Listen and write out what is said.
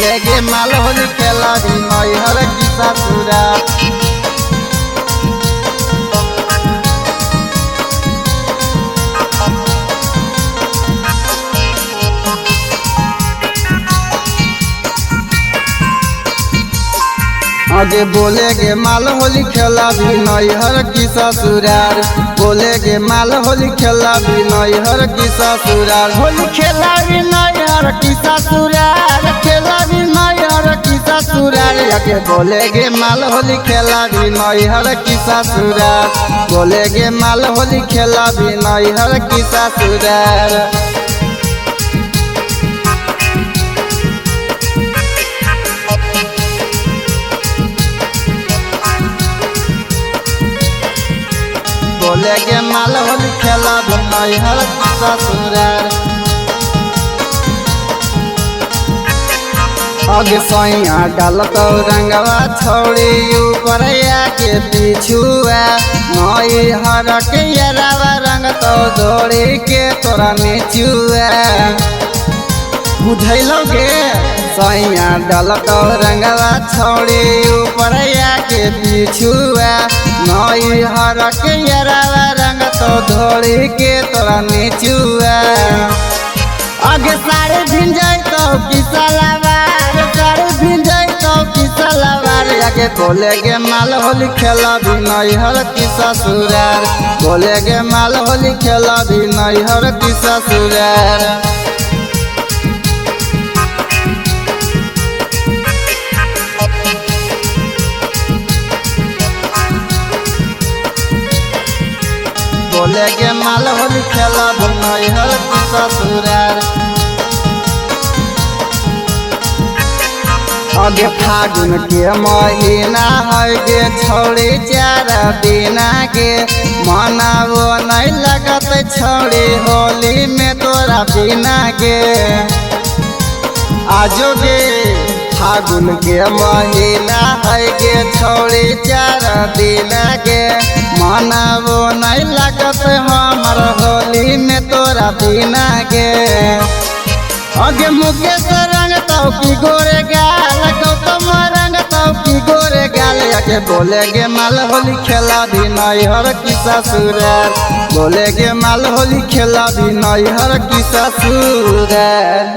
बोले गे माल होली खेला भी नैहर की ससुरार। आगे बोले गे माल होली खेला भी नैहर की ससुरार। बोले गे माल होली खेला भी नैहर की ससुरार। होली खेला भी नैहर की ससुरार, खेला भी नैहर की ससुरार। आगे बोले गे माल होली खेला भी नैहर की ससुरार। बोले गे माल होली खेला भी नैहर की ससुरार। बोले गे माल होली खेला भी नैहर की ससुरार। आगे सैया डालत रंगवा छोड़ी ऊपर के पिछुआ। नैहर के यारवा रंग तो दौड़ी के तोरा नीचुआ। बुझलोगे सैया डालत रंगवा छोड़ी ऊपर के पिछुआ। नैहर के यारवा रंग तो धोड़ी के तोरा नीचुआ। आगे सारे भिन जाए तो की सलवार, सारे भिन जाए तो की सलवार। आगे बोले गे माल होली खेला भी नैहर की ससुरार। बोले गे माल होली खेला भी नैहर की ससुरार। बोले गे माल होली खेला भी नैहर की ससुरार। आगे फागुन के महीना है गे छोड़ी 4 दिन गे। मनावो नहीं लगत छोड़ी होली में तोरा बिना गे। आजो गे फागुन के महीना है गे छोड़ी 4 दिन गे। मनावो नहीं लगत हमर होली में तोरा बिना गे। आगे मुकेश रंग तो की गोरे गाल, गौतम रंग तो की गोरे गाल। आगे बोले गे माल होली खेला भी नैहर की ससुरार। बोले गे माल होली खेला भी नैहर की ससुरार।